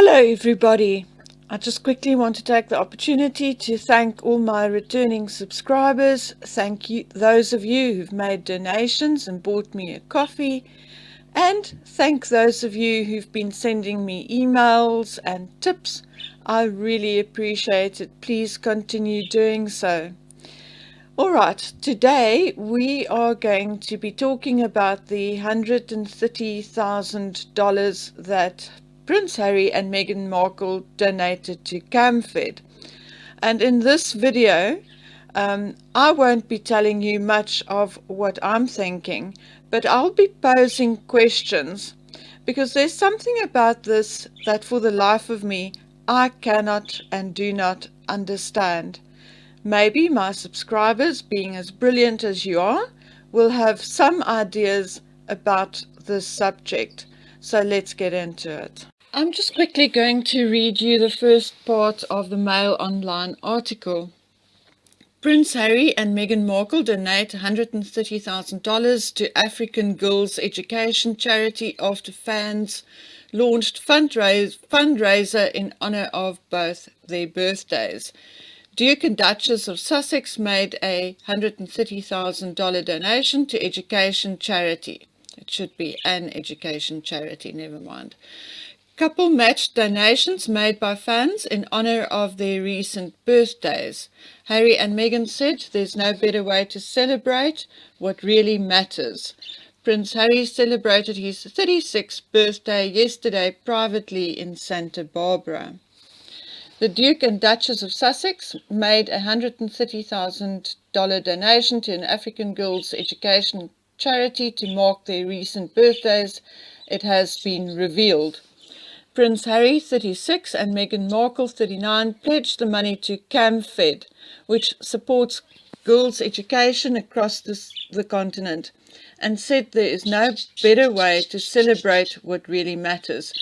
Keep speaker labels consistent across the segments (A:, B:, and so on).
A: Hello everybody. I just quickly want to take the opportunity to thank all my returning subscribers. Thank you, those of you who've made donations and bought me a coffee, and thank those of you who've been sending me emails and tips. I really appreciate it. Please continue doing so. Alright, today we are going to be talking about the $130,000 that Prince Harry and Meghan Markle donated to Camfed. And in this video, I won't be telling you much of what I'm thinking, but I'll be posing questions because there's something about this that for the life of me, I cannot and do not understand. Maybe my subscribers, being as brilliant as you are, will have some ideas about this subject. So let's get into it. I'm just quickly going to read you the first part of the Mail Online article. Prince Harry and Meghan Markle donate $130,000 to African Girls Education Charity after fans launched fundraiser in honor of both their birthdays. Duke and Duchess of Sussex made a $130,000 donation to education charity. It should be an education charity, never mind. Couple matched donations made by fans in honor of their recent birthdays. Harry and Meghan said there's no better way to celebrate what really matters. Prince Harry celebrated his 36th birthday yesterday privately in Santa Barbara. The Duke and Duchess of Sussex made a $130,000 donation to an African girls' education charity to mark their recent birthdays, it has been revealed. Prince Harry, 36, and Meghan Markle, 39, pledged the money to Camfed, which supports girls' education across the continent, and said there is no better way to celebrate what really matters.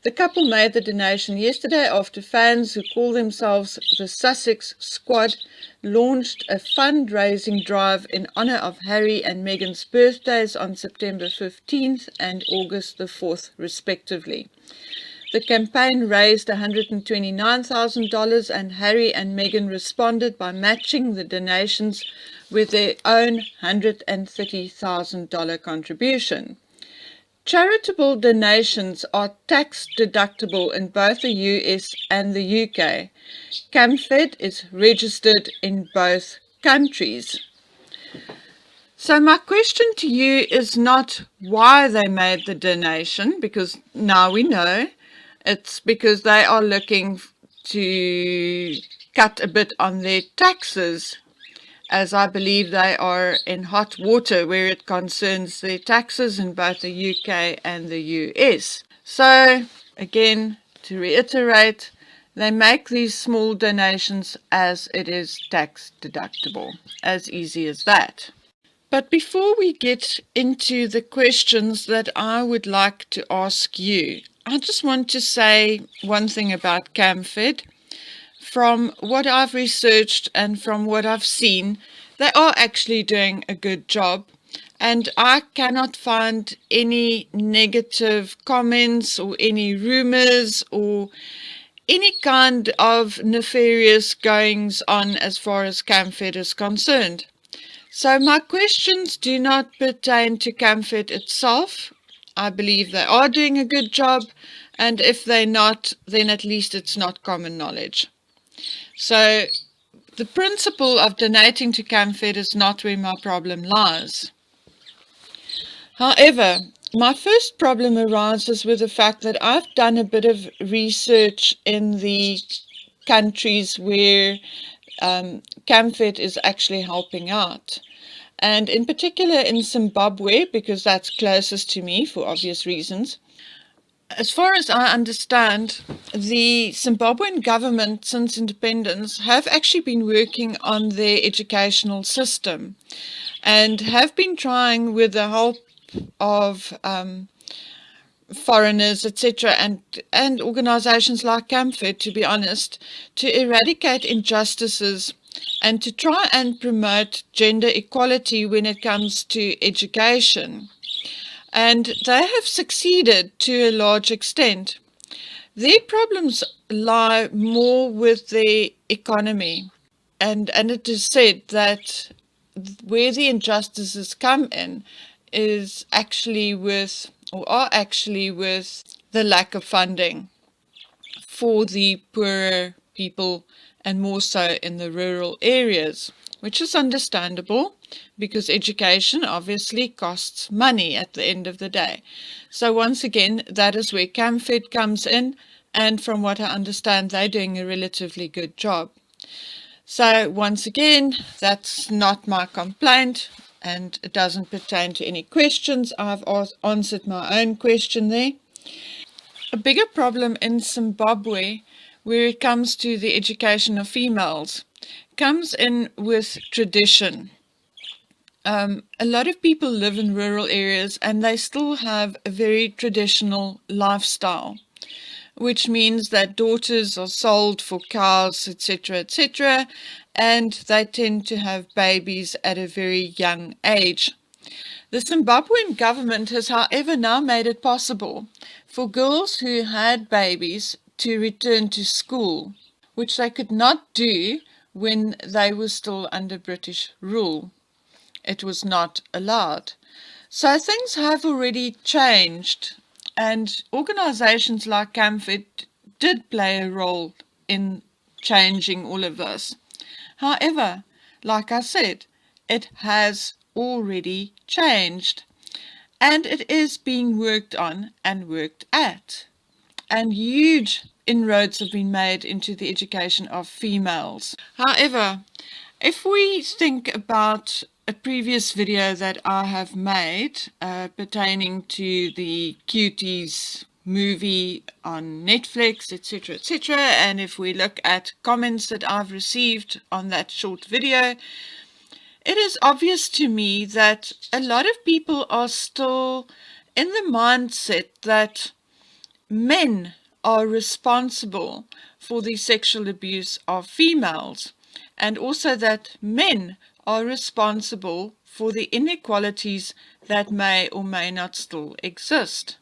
A: The couple made the donation yesterday after fans who call themselves the Sussex Squad launched a fundraising drive in honor of Harry and Meghan's birthdays on September 15th and August the 4th, respectively. The campaign raised $129,000 and Harry and Meghan responded by matching the donations with their own $130,000 contribution. Charitable donations are tax deductible in both the US and the UK. Camfed is registered in both countries. So my question to you is not why they made the donation, because now we know it's because they are looking to cut a bit on their taxes, as I believe they are in hot water where it concerns their taxes in both the UK and the US. So, again, to reiterate, they make these small donations as it is tax deductible. As easy as that. But before we get into the questions that I would like to ask you, I just want to say one thing about Camfed. From what I've researched and from what I've seen, they are actually doing a good job. And I cannot find any negative comments or any rumors or any kind of nefarious goings on as far as Camfed is concerned. So my questions do not pertain to Camfed itself. I believe they are doing a good job, and if they're not, then at least it's not common knowledge. So the principle of donating to Camfed is not where my problem lies. However, my first problem arises with the fact that I've done a bit of research in the countries where Camfed is actually helping out. And in particular in Zimbabwe, because that's closest to me for obvious reasons. As far as I understand, the Zimbabwean government, since independence, have actually been working on their educational system and have been trying, with the help of foreigners, etc., and organizations like Camfed, to be honest, to eradicate injustices and to try and promote gender equality when it comes to education. And they have succeeded to a large extent. Their problems lie more with the economy, and it is said that where the injustices come in is actually with, or are actually with, the lack of funding for the poorer people, and more so in the rural areas, which is understandable because education obviously costs money at the end of the day. So once again, that is where Camfed comes in, and from what I understand, they're doing a relatively good job. So once again, that's not my complaint, and it doesn't pertain to any questions. I've answered my own question there. A bigger problem in Zimbabwe, where it comes to the education of females, comes in with tradition. A lot of people live in rural areas and they still have a very traditional lifestyle, which means that daughters are sold for cows, etc., etc., and they tend to have babies at a very young age. The Zimbabwean government has, however, now made it possible for girls who had babies to return to school, which they could not do when they were still under British rule. It was not allowed. So things have already changed, and organizations like Camfed did play a role in changing all of this. However, like I said, it has already changed, and it is being worked on and worked at. And huge inroads have been made into the education of females. However, if we think about a previous video that I have made pertaining to the Cuties movie on Netflix, etc., etc., and if we look at comments that I've received on that short video, it is obvious to me that a lot of people are still in the mindset that men are responsible for the sexual abuse of females, and also that men are responsible for the inequalities that may or may not still exist.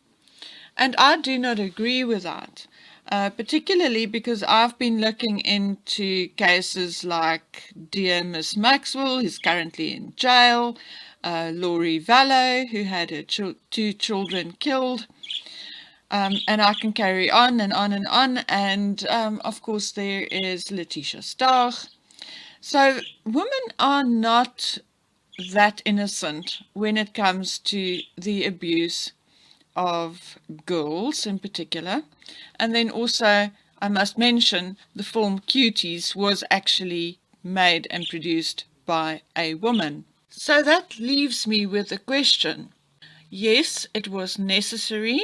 A: And I do not agree with that, particularly because I've been looking into cases like dear Miss Maxwell, who's currently in jail, Laurie Vallow, who had her two children killed, and I can carry on and on and on. And of course, there is Letitia Stark. So women are not that innocent when it comes to the abuse of girls in particular. And then also, I must mention, the film Cuties was actually made and produced by a woman. So that leaves me with a question. Yes, it was necessary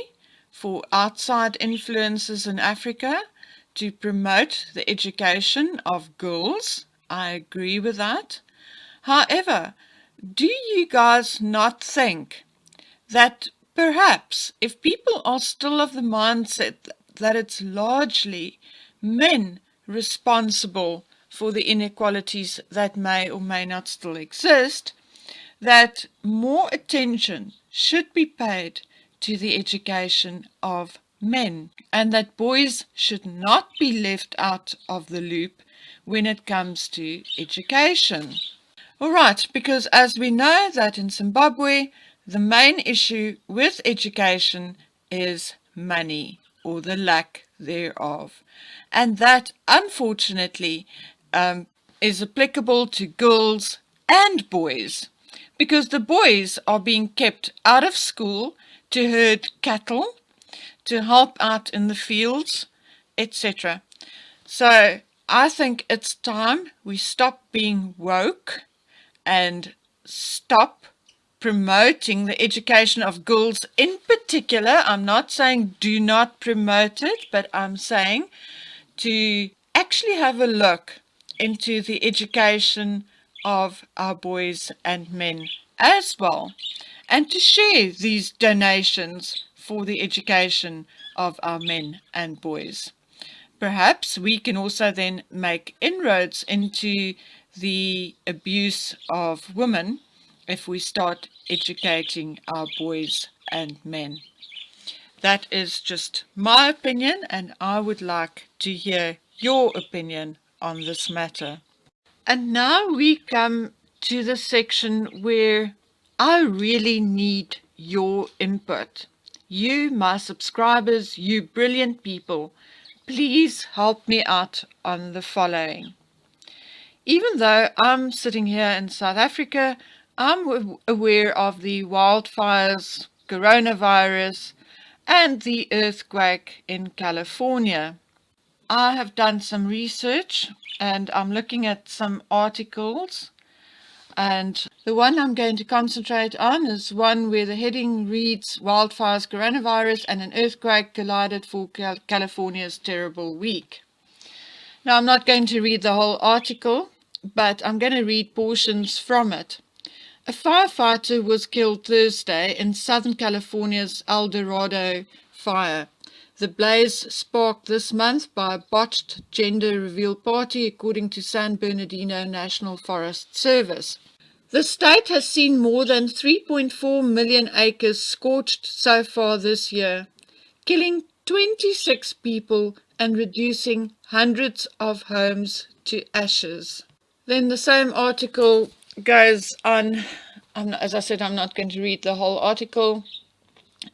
A: for outside influences in Africa to promote the education of girls. I agree with that. However, do you guys not think that perhaps if people are still of the mindset that it's largely men responsible for the inequalities that may or may not still exist, that more attention should be paid to the education of men, and that boys should not be left out of the loop when it comes to education? All right, because as we know that in Zimbabwe, the main issue with education is money, or the lack thereof. And that, unfortunately, is applicable to girls and boys, because the boys are being kept out of school to herd cattle, to help out in the fields, etc. So I think it's time we stop being woke and stop promoting the education of girls in particular. I'm not saying do not promote it, but I'm saying to actually have a look into the education of our boys and men as well, and to share these donations for the education of our men and boys. Perhaps we can also then make inroads into the abuse of women if we start educating our boys and men. That is just my opinion, and I would like to hear your opinion on this matter. And now we come to the section where I really need your input. You, my subscribers, you brilliant people, please help me out on the following. Even though I'm sitting here in South Africa, I'm aware of the wildfires, coronavirus, and the earthquake in California. I have done some research and I'm looking at some articles, and the one I'm going to concentrate on is one where the heading reads Wildfires, Coronavirus and an Earthquake Collided for California's Terrible Week. Now, I'm not going to read the whole article, but I'm going to read portions from it. A firefighter was killed Thursday in Southern California's El Dorado fire. The blaze sparked this month by a botched gender reveal party, according to San Bernardino National Forest Service. The state has seen more than 3.4 million acres scorched so far this year, killing 26 people and reducing hundreds of homes to ashes. Then the same article goes on. As I said, I'm not going to read the whole article.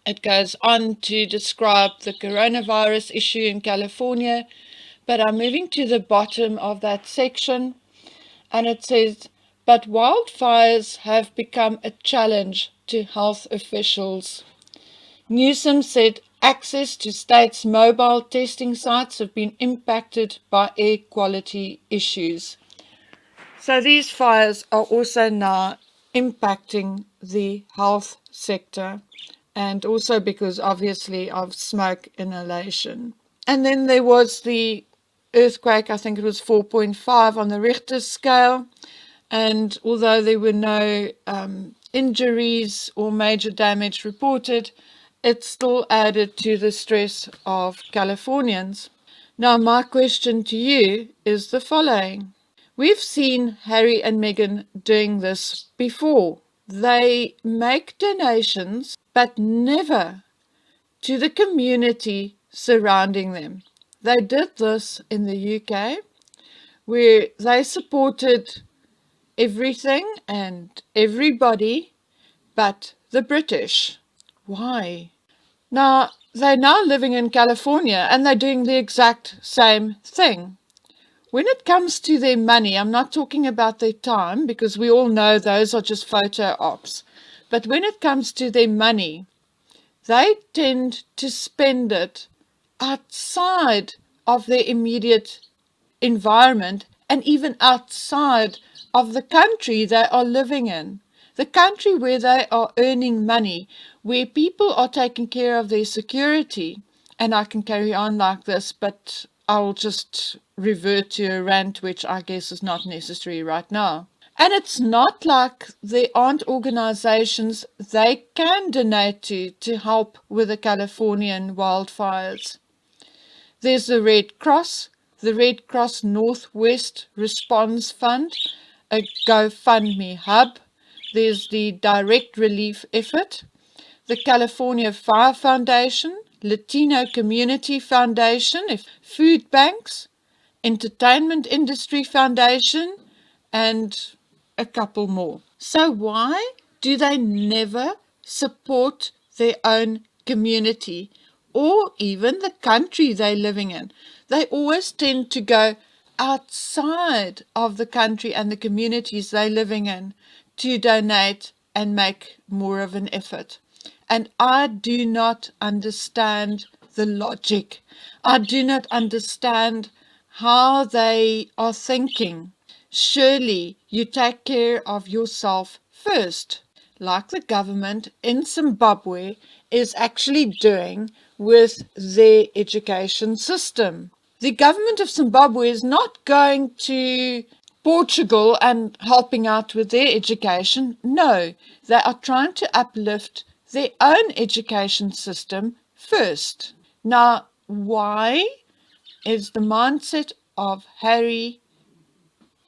A: It goes on to describe the coronavirus issue in California, but I'm moving to the bottom of that section, and it says, but wildfires have become a challenge to health officials. Newsom said access to states' mobile testing sites have been impacted by air quality issues. So these fires are also now impacting the health sector, and also because obviously of smoke inhalation. And then there was the earthquake, I think it was 4.5 on the Richter scale, and although there were no injuries or major damage reported, it still added to the stress of Californians. Now my question to you is the following. We've seen Harry and Meghan doing this before. They make donations, but never to the community surrounding them. They did this in the UK, where they supported everything and everybody but the British. Why? Now, they're now living in California and they're doing the exact same thing. When it comes to their money, I'm not talking about their time, because we all know those are just photo ops. But when it comes to their money, they tend to spend it outside of their immediate environment and even outside of the country they are living in. The country where they are earning money, where people are taking care of their security. And I can carry on like this, but I'll just revert to a rant, which I guess is not necessary right now. And it's not like there aren't organizations they can donate to help with the Californian wildfires. There's the Red Cross Northwest Response Fund, a GoFundMe hub. There's the Direct Relief Effort, the California Fire Foundation, Latino Community Foundation, food banks, Entertainment Industry Foundation, and a couple more. So why do they never support their own community or even the country they're living in? They always tend to go outside of the country and the communities they're living in to donate and make more of an effort. And I do not understand the logic. I do not understand how they are thinking. Surely you take care of yourself first, like the government in Zimbabwe is actually doing with their education system. The government of Zimbabwe is not going to Portugal and helping out with their education. No, they are trying to uplift their own education system first. Now, why is the mindset of Harry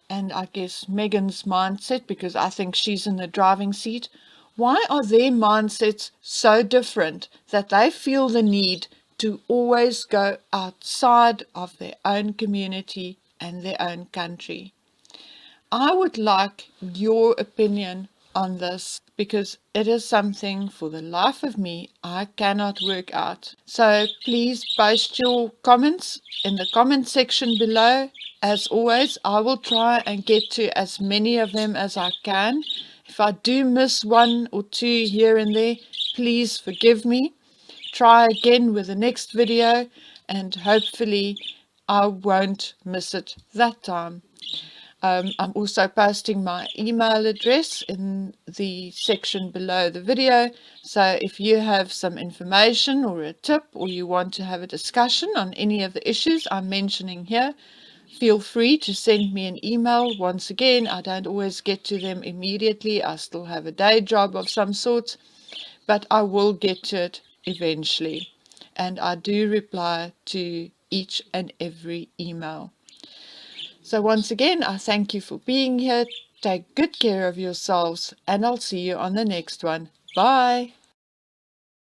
A: and I guess Meghan's mindset, because I think she's in the driving seat, Why are their mindsets so different that they feel the need to always go outside of their own community and their own country? I would like your opinion on this because it is something for the life of me I cannot work out. So please post your comments in the comment section below. As always, I will try and get to as many of them as I can. If I do miss one or two here and there, please forgive me. Try again with the next video and hopefully I won't miss it that time. I'm also posting my email address in the section below the video. So if you have some information or a tip, or you want to have a discussion on any of the issues I'm mentioning here, feel free to send me an email. Once again, I don't always get to them immediately. I still have a day job of some sort, but I will get to it eventually. And I do reply to each and every email. So once again, I thank you for being here. Take good care of yourselves, and I'll see you on the next one. Bye.